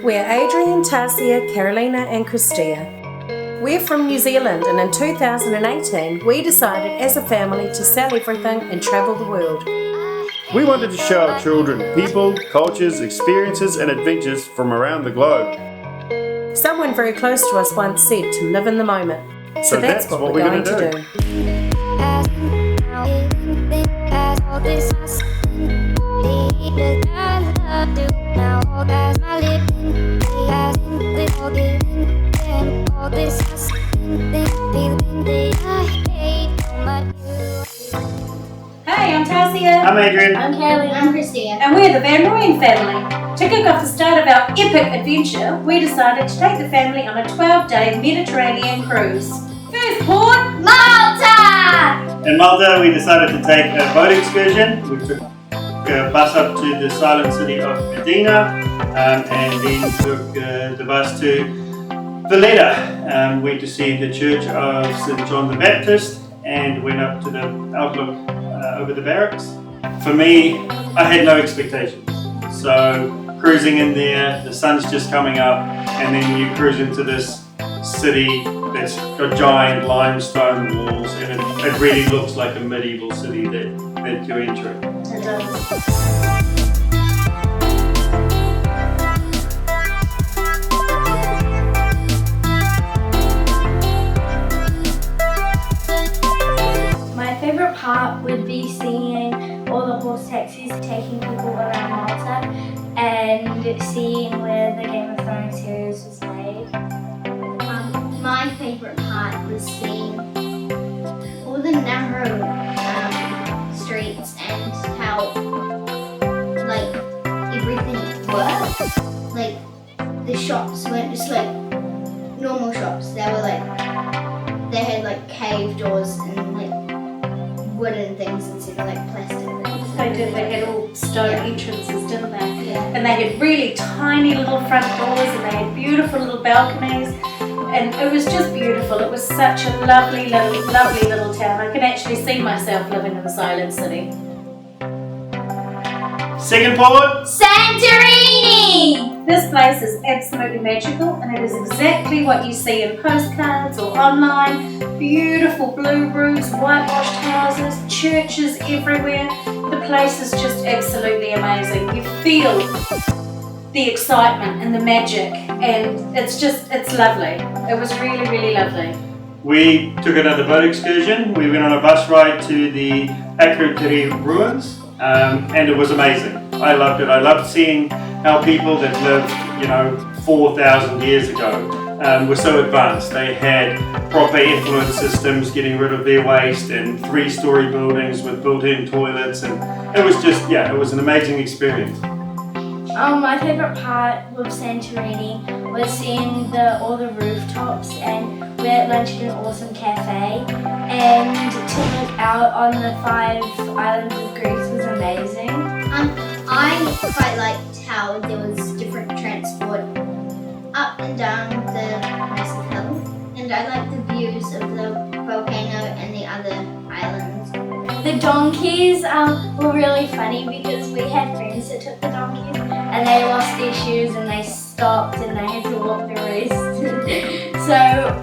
We're Adrian, Tasia, Carolina and Christia. We're from New Zealand, and in 2018 we decided as a family to sell everything and travel the world. We wanted to show our children people, cultures, experiences and adventures from around the globe. Someone very close to us once said to live in the moment. So that's what we're going to do. Hey, I'm Tasia. I'm Adrian. I'm Carolina. I'm Christia. And we're the Van Rooyen family. To kick off the start of our epic adventure, we decided to take the family on a 12-day Mediterranean cruise. First port, Malta! In Malta, we decided to take a boat excursion. We took a bus up to the silent city of Mdina and then took the bus to Valletta. Went to see the church of St. John the Baptist and went up to the outlook over the barracks. For me, I had no expectations. So cruising in there, the sun's just coming up, and then you cruise into this city that's got giant limestone walls, and it really looks like a medieval city that you're entering. It does. My favourite part would be seeing all the horse taxis taking people around Malta and seeing where the Game of Thrones series was made. My favourite part was seeing all the narrow streets and how everything worked. The shops weren't just normal shops. They had cave doors and wooden things instead of plastic things. They did. They had all stone entrances, didn't they? Yeah. And they had really tiny little front doors, and they had beautiful little balconies. And it was just beautiful. It was such a lovely little town. I can actually see myself living in the silent city. Second port, Santorini! This place is absolutely magical, and it is exactly what you see in postcards or online. Beautiful blue roofs, whitewashed houses, churches everywhere. The place is just absolutely amazing. You feel the excitement and the magic, and it's lovely. It was really, really lovely. we took another boat excursion. We went on a bus ride to the Athens ruins, and it was amazing. I loved it. I loved seeing how people that lived, 4,000 years ago were so advanced. They had proper effluent systems, getting rid of their waste, and 3-story buildings with built-in toilets, and it was just, it was an amazing experience. My favourite part with Santorini was seeing all the rooftops, and we had lunch at an awesome cafe, and to look out on the 5 islands of Greece was amazing. I quite liked how there was different transport up and down the massive hill, and I liked the views of the volcano and the other islands. The donkeys were really funny because we had friends that took the donkeys and they lost their shoes and they stopped and they had to walk the rest. So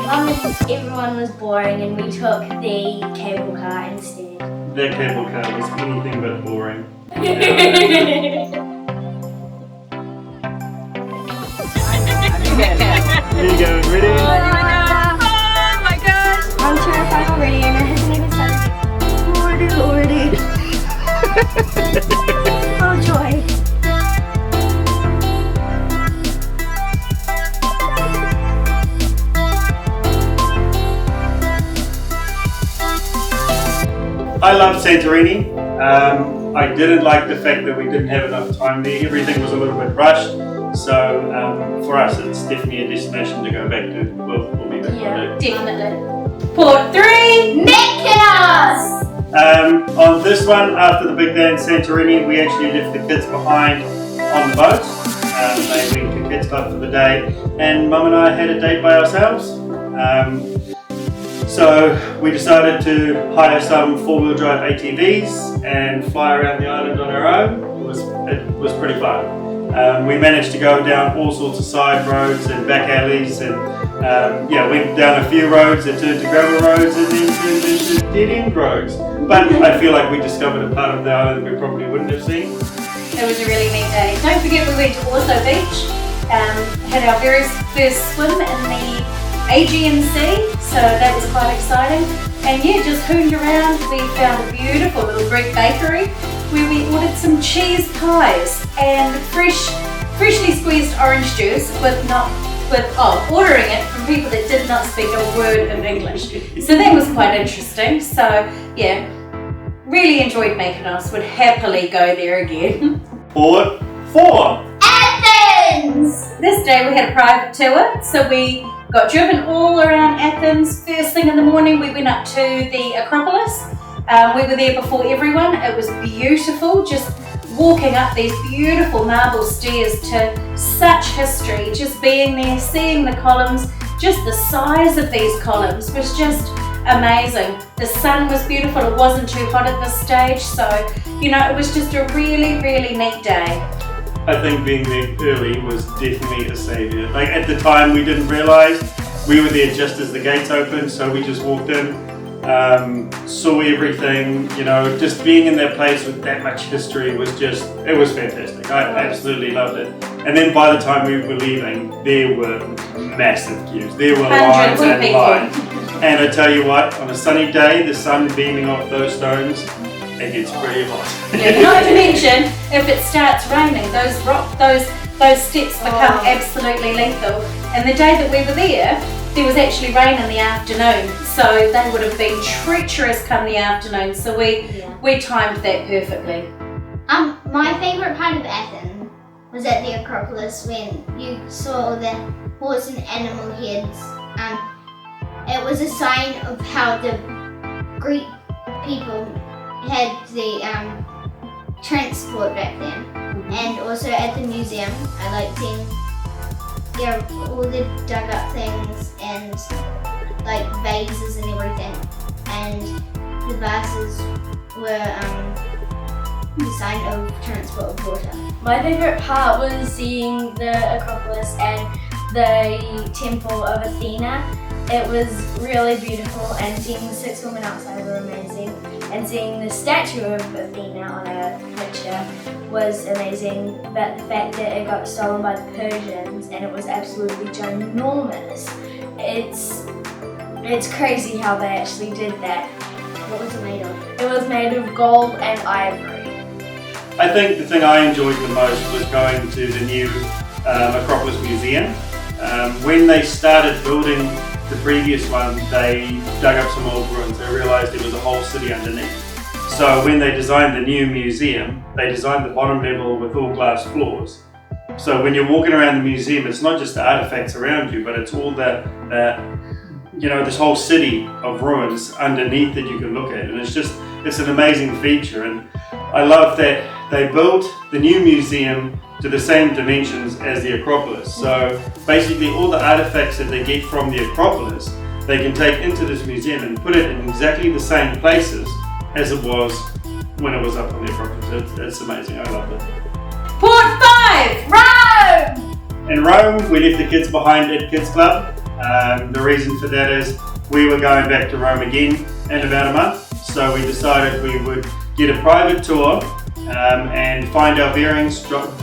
Mum and everyone was boring and we took the cable car instead. That cable car was anything but boring. Here you go, ready? Oh my gosh! I'm terrified already and it hasn't even started. Lordy. Oh joy. I love Santorini. I didn't like the fact that we didn't have enough time there. Everything was a little bit rushed. So for us, it's definitely a destination to go back to. We'll be back one day. Definitely. Port 3, Mykonos! On this one, after the big day in Santorini, we actually left the kids behind on the boat. They went to Kids Club for the day, and Mum and I had a date by ourselves. So we decided to hire some 4-wheel drive ATVs and fly around the island on our own. It was pretty fun. We managed to go down all sorts of side roads and back alleys, and went down a few roads that turned to gravel roads and then turned into dead-end roads. But I feel like we discovered a part of the island we probably wouldn't have seen. It was a really neat day. Don't forget we went to Orso Beach, had our very first swim in the Aegean Sea, so that was quite exciting. And yeah, just hooned around. We found a beautiful little Greek bakery where we ordered some cheese pies and freshly squeezed orange juice ordering it from people that did not speak a word of English. So that was quite interesting. So yeah, really enjoyed Mykonos, would happily go there again. Port 4. Athens! This day we had a private tour, so we got driven all around Athens. First thing in the morning we went up to the Acropolis. We were there before everyone. It was beautiful, just walking up these beautiful marble stairs to such history. Just being there, seeing the columns, just the size of these columns was just amazing. The sun was beautiful, it wasn't too hot at this stage, so it was just a really, really neat day. I think being there early was definitely a saviour. Like at the time we didn't realise, we were there just as the gates opened, so we just walked in, saw everything, just being in that place with that much history was it was fantastic. I absolutely loved it. And then by the time we were leaving, there were massive queues. There were lines and lines. And I tell you what, on a sunny day, the sun beaming off those stones, it gets pretty hot. Yeah, not to mention, if it starts raining, those steps become absolutely lethal. And the day that we were there was actually rain in the afternoon, so they would have been treacherous come the afternoon. So we timed that perfectly. My favourite part of Athens was at the Acropolis when you saw the horse and animal heads. It was a sign of how the Greek people had the transport back then. And also at the museum, I liked seeing all the dug up things and like vases and everything. And the vases were the sign of transport of water. My favourite part was seeing the Acropolis and the Temple of Athena. It was really beautiful, and seeing the 6 women outside were amazing. And seeing the statue of Athena on a picture was amazing, but the fact that it got stolen by the Persians and it was absolutely ginormous, it's crazy how they actually did that. What was it made of? It was made of gold and ivory. I think the thing I enjoyed the most was going to the new Acropolis Museum. When they started building the previous one, they dug up some old ruins. They realised there was a whole city underneath. So when they designed the new museum, they designed the bottom level with all glass floors. So when you're walking around the museum, it's not just the artifacts around you, but it's all this whole city of ruins underneath that you can look at. And it's an amazing feature. And I love that they built the new museum to the same dimensions as the Acropolis. So basically all the artifacts that they get from the Acropolis, they can take into this museum and put it in exactly the same places as it was when it was up on the Acropolis. It's amazing, I love it. Port 5, Rome! In Rome, we left the kids behind at Kids Club. The reason for that is we were going back to Rome again in about a month. So we decided we would get a private tour and find our bearings,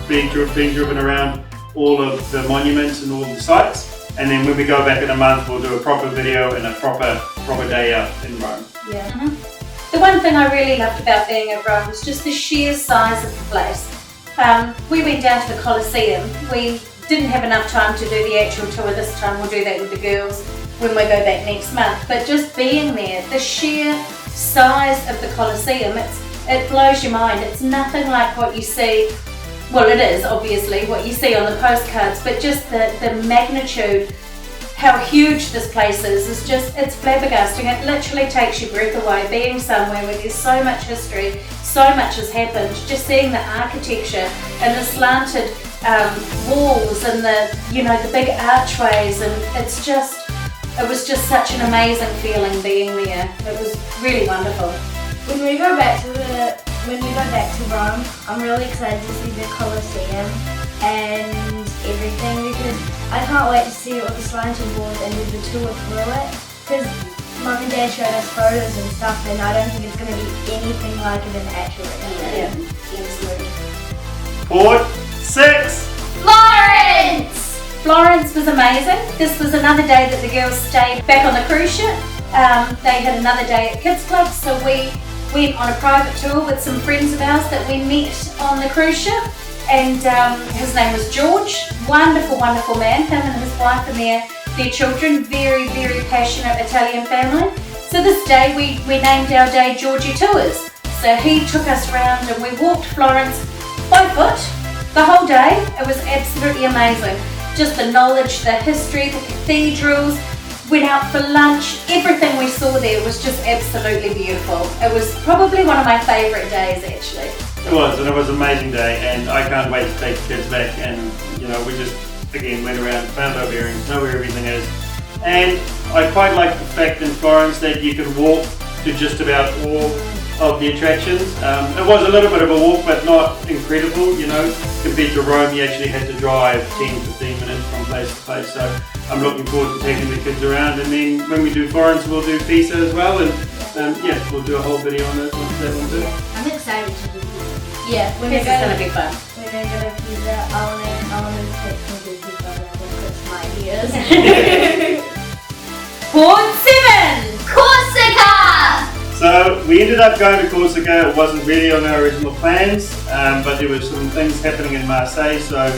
being driven around all of the monuments and all the sites. And then when we go back in a month, we'll do a proper video and a proper day out in Rome. Yeah. The one thing I really loved about being at Rome was just the sheer size of the place. We went down to the Colosseum. We didn't have enough time to do the actual tour this time. We'll do that with the girls when we go back next month. But just being there, the sheer size of the Colosseum, it blows your mind. It's nothing like what you see, well it is obviously what you see on the postcards, but just the magnitude, how huge this place is it's flabbergasting. It literally takes your breath away being somewhere where there's so much history, so much has happened, just seeing the architecture and the slanted walls and the big archways, and it was just such an amazing feeling being there. It was really wonderful. When we go back to Rome, I'm really excited to see the Colosseum. and everything, because I can't wait to see it with the slanting board and do the tour through it, because Mum and Dad showed us photos and stuff, and I don't think it's going to be anything like it in the actual reality. Port 6. Florence! Florence was amazing. This was another day that the girls stayed back on the cruise ship. They had another day at Kids Club, so we went on a private tour with some friends of ours that we met on the cruise ship, and his name was George. Wonderful, wonderful man. Him and his wife and their children, very, very passionate Italian family. So this day we named our day Georgie Tours. So he took us around and we walked Florence by foot the whole day. It was absolutely amazing. Just the knowledge, the history, the cathedrals, went out for lunch, everything we saw there was just absolutely beautiful. It was probably one of my favourite days actually. It was, and it was an amazing day, and I can't wait to take the kids back. And we just again went around, found our bearings, know where everything is. And I quite like the fact in Florence that you can walk to just about all of the attractions. It was a little bit of a walk, but not incredible, compared to Rome. You actually had to drive 10-15 minutes from place to place. So I'm looking forward to taking the kids around, and then when we do Florence, we'll do Pisa as well, and we'll do a whole video on that one too. I'm excited to do this. Yeah, when This is we're going to be fun. When I go to Pisa, I want to take some Disney photos. That's my ideas. Port 7! Corsica! So we ended up going to Corsica. It wasn't really on our original plans, but there were some things happening in Marseille, so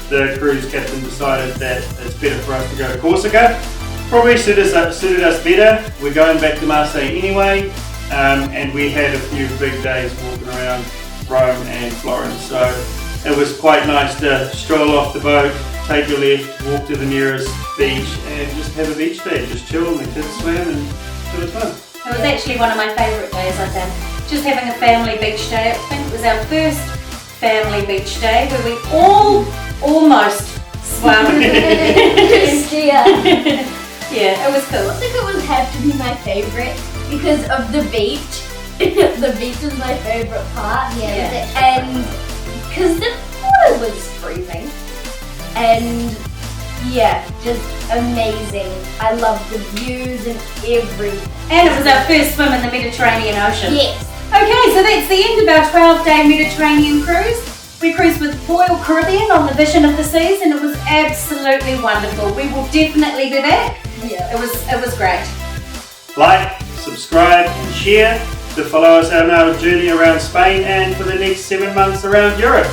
the cruise captain decided that it's better for us to go to Corsica. Probably suited us better. We're going back to Marseille anyway, and we had a few big days walking around Rome and Florence, so it was quite nice to stroll off the boat, take your left, walk to the nearest beach, and just have a beach day, just chill, and the kids swam, and it was fun. It was actually one of my favourite days, I think. Just having a family beach day. I think it was our first family beach day where we all almost swam. Christia. Yeah, it was cool. I think it would have to be my favourite because of the beach. The beach is my favourite part. Yeah. And because the water was freezing. And yeah, just amazing. I love the views and everything. And it was our first swim in the Mediterranean Ocean. Yes. Okay, so that's the end of our 12-day Mediterranean cruise. We cruised with Royal Carribean on the Vision of the Seas, and it was absolutely wonderful. We will definitely be back. Yeah. It was great. Like, subscribe and share to follow us on our journey around Spain and for the next 7 months around Europe.